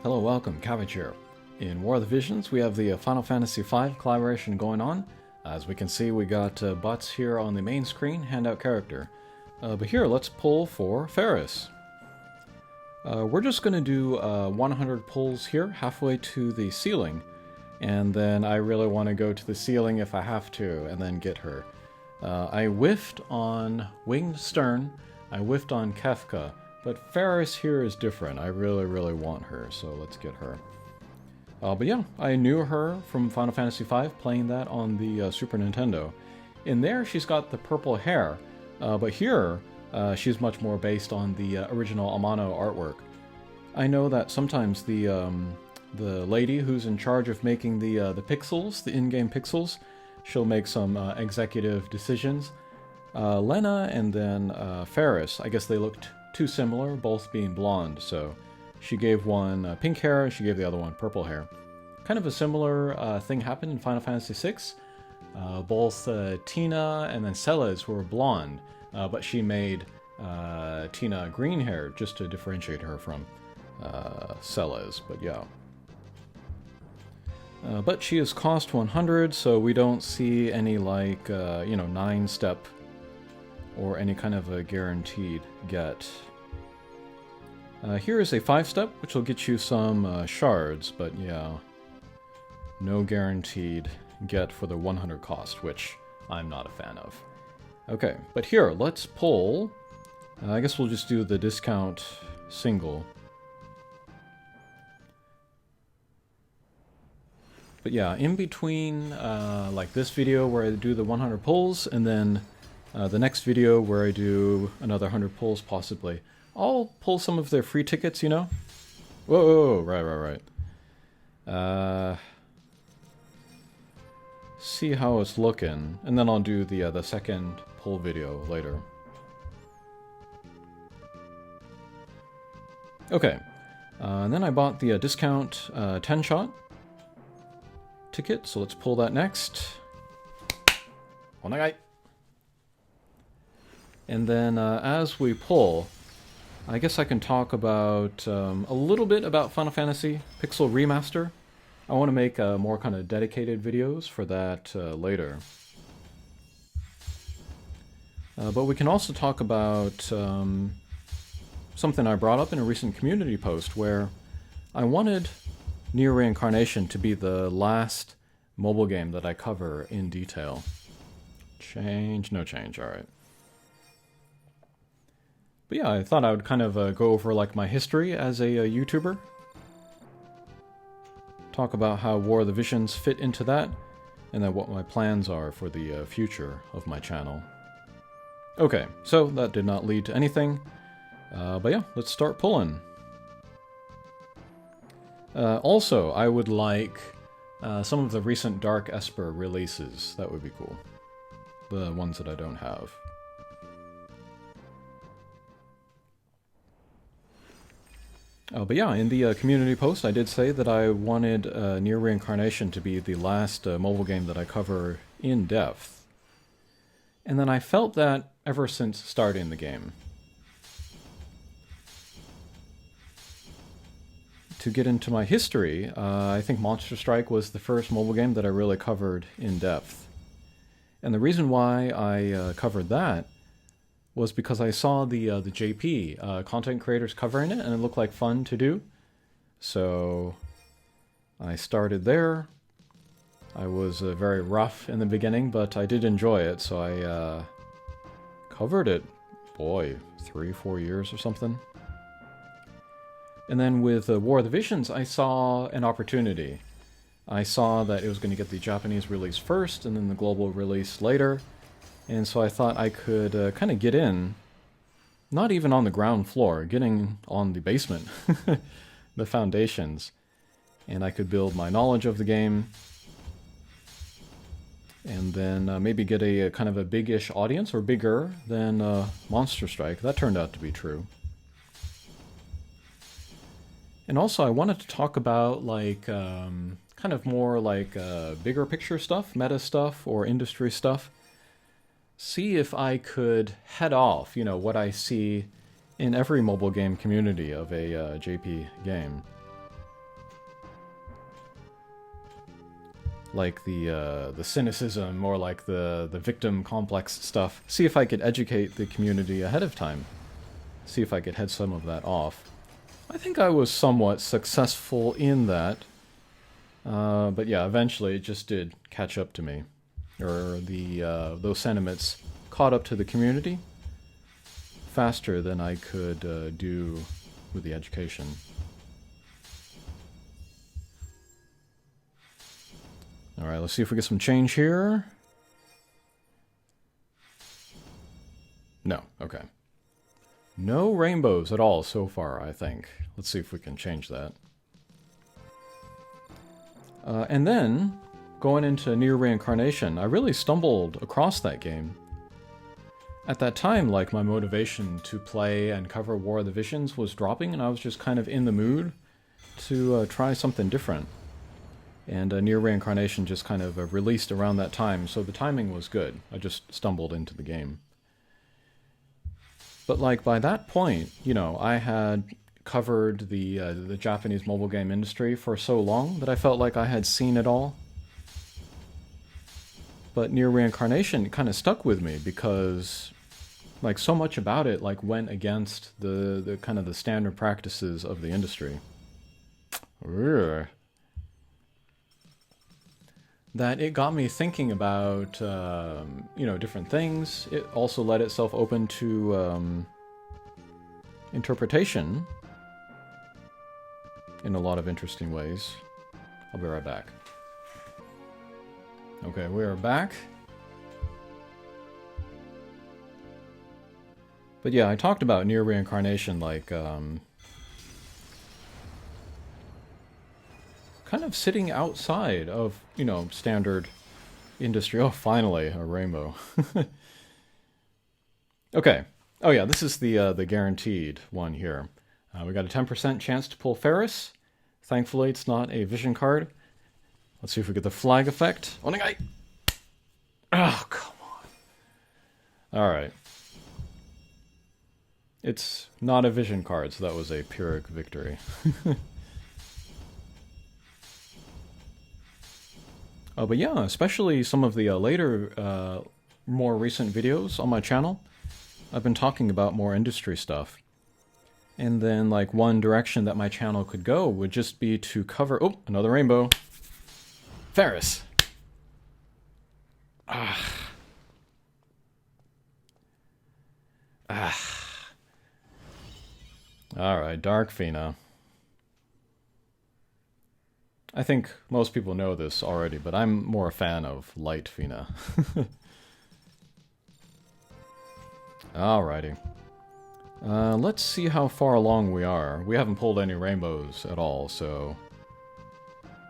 Hello, welcome, Cabbage here. In War of the Visions, we have the Final Fantasy V collaboration going on. As we can see, we got bots here on the main screen, handout character. But here, let's pull for Faris. We're just going to do 100 pulls here, halfway to the ceiling. And then I really want to go to the ceiling if I have to, and then get her. I whiffed on Winged Stern, I whiffed on Kefka, but Faris here is different. I really want her, so let's get her. But yeah, I knew her from Final Fantasy V, playing that on the Super Nintendo. In there, she's got the purple hair, but here, she's much more based on the original Amano artwork. I know that sometimes the lady who's in charge of making the pixels, the in-game pixels, she'll make some executive decisions. Lena and then Faris, I guess they looked too similar, both being blonde, so she gave one pink hair, she gave the other one purple hair. Kind of a similar thing happened in Final Fantasy VI. Both Tina and then Celes were blonde, but she made Tina green hair just to differentiate her from Celes, but yeah. But she is cost 100, so we don't see any like, 9-step or any kind of a guaranteed get. Here is a 5-step, which will get you some shards, but yeah, no guaranteed get for the 100 cost, which I'm not a fan of. Okay, but here, let's pull. I guess we'll just do the discount single. But yeah, in between like this video where I do the 100 pulls, and then the next video where I do another 100 pulls possibly, I'll pull some of their free tickets, you know? Whoa, right. See how it's looking, and then I'll do the second pull video later. Okay, and then I bought the discount 10-shot ticket, so let's pull that next. Onegai! And then as we pull, I guess I can talk about a little bit about Final Fantasy Pixel Remaster. I want to make more kind of dedicated videos for that later. But we can also talk about something I brought up in a recent community post where I wanted Near Reincarnation to be the last mobile game that I cover in detail. Change? No change, alright. But yeah, I thought I would kind of go over like my history as a YouTuber. Talk about how War of the Visions fit into that, and then what my plans are for the future of my channel. Okay, so that did not lead to anything. But yeah, let's start pulling. Also, I would like some of the recent Dark Esper releases. That would be cool. The ones that I don't have. But yeah, in the community post I did say that I wanted Near Reincarnation to be the last mobile game that I cover in depth. And then I felt that ever since starting the game. To get into my history, I think Monster Strike was the first mobile game that I really covered in depth. And the reason why I covered that was because I saw the JP content creators covering it, and it looked like fun to do. So I started there. I was very rough in the beginning, but I did enjoy it, so I covered it, boy, 3-4 years or something. And then with War of the Visions, I saw an opportunity. I saw that it was going to get the Japanese release first, and then the global release later. And so I thought I could kind of get in, not even on the ground floor, getting on the basement, the foundations. And I could build my knowledge of the game, and then maybe get a kind of a big-ish audience, or bigger than Monster Strike. That turned out to be true. And also I wanted to talk about like kind of more like bigger picture stuff, meta stuff, or industry stuff. See if I could head off, what I see in every mobile game community of a JP game. like the cynicism or like the victim complex stuff. See if I could educate the community ahead of time. See if I could head some of that off. I think I was somewhat successful in that. But yeah, eventually it just did catch up to me. Or those sentiments caught up to the community faster than I could do with the education. Alright, let's see if we get some change here. No, okay. No rainbows at all so far, I think. Let's see if we can change that. And then, going into Near Reincarnation, I really stumbled across that game. At that time, like, my motivation to play and cover War of the Visions was dropping, and I was just kind of in the mood to try something different. And Near Reincarnation just kind of released around that time, so the timing was good. I just stumbled into the game. But like by that point, you know, I had covered the Japanese mobile game industry for so long that I felt like I had seen it all. But Near Reincarnation kind of stuck with me because like so much about it like went against the kind of the standard practices of the industry. Urgh. That it got me thinking about, you know, different things. It also let itself open to interpretation in a lot of interesting ways. I'll be right back. Okay, we are back. But yeah, I talked about Near Reincarnation, like, kind of sitting outside of, you know, standard industry. Oh, finally, a rainbow. Okay. Oh yeah, this is the guaranteed one here. We got a 10% chance to pull Faris. Thankfully, it's not a vision card. Let's see if we get the flag effect. Onegai! Oh, come on. Alright. It's not a vision card, so that was a Pyrrhic victory. But yeah, especially some of the later, more recent videos on my channel, I've been talking about more industry stuff. And then, like, one direction that my channel could go would just be to cover... Oh, another rainbow. Faris! Ah. Ah. Alright, Dark Fina. I think most people know this already, but I'm more a fan of Light Fina. Alrighty. Let's see how far along we are. We haven't pulled any rainbows at all, so...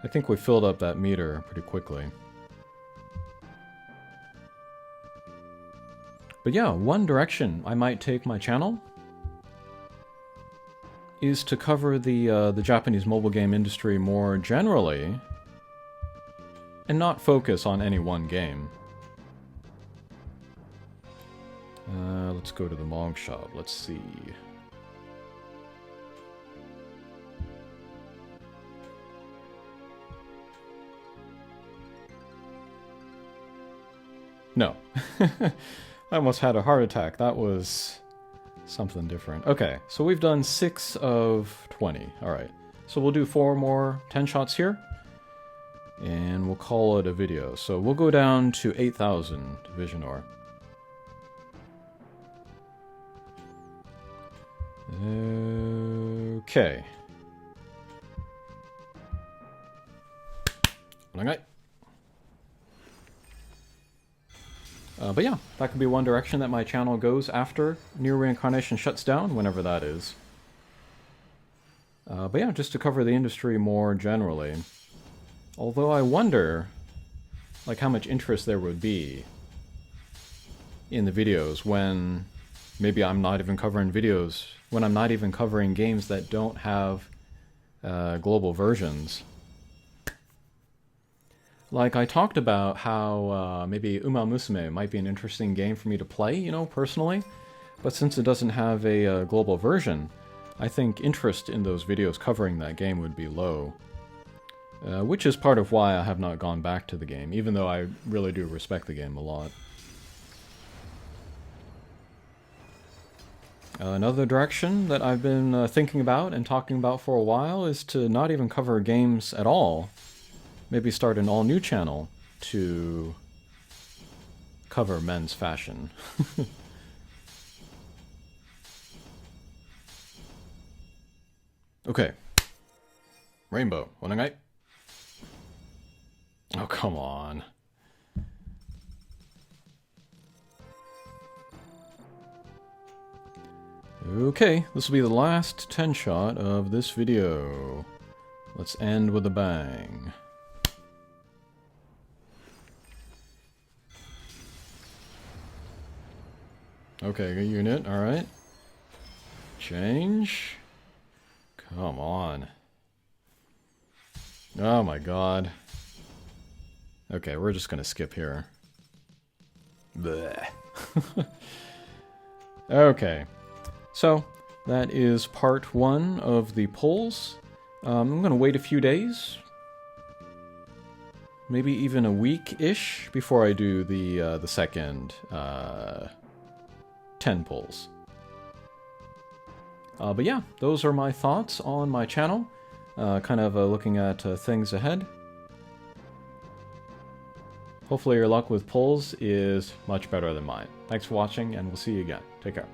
I think we filled up that meter pretty quickly. But yeah, one direction I might take my channel is to cover the Japanese mobile game industry more generally, and not focus on any one game. Let's go to the Mog Shop. Let's see. No. I almost had a heart attack. That was something different. Okay, so we've done 6 of 20. Alright. So we'll do 4 more 10 shots here. And we'll call it a video. So we'll go down to 8,000 Vision Ore. Okay. But yeah, that could be one direction that my channel goes after Near Reincarnation shuts down, whenever that is. But yeah, just to cover the industry more generally. Although I wonder, like, how much interest there would be in the videos when maybe I'm not even covering videos, when I'm not even covering games that don't have global versions. Like, I talked about how maybe Uma Musume might be an interesting game for me to play, you know, personally. But since it doesn't have a global version, I think interest in those videos covering that game would be low. which is part of why I have not gone back to the game, even though I really do respect the game a lot. Another direction that I've been thinking about and talking about for a while is to not even cover games at all. Maybe start an all-new channel to cover men's fashion. Okay. Rainbow. Wannagai? Oh, come on. Okay, this will be the last 10 shot of this video. Let's end with a bang. Okay, good unit, alright. Change. Come on. Oh my god. Okay, we're just gonna skip here. Bleh. Okay. So, that is part 1 of the polls. I'm gonna wait a few days. Maybe even a week-ish before I do the second 10 polls. But yeah, those are my thoughts on my channel. Kind of looking at things ahead. Hopefully your luck with polls is much better than mine. Thanks for watching, and we'll see you again. Take care.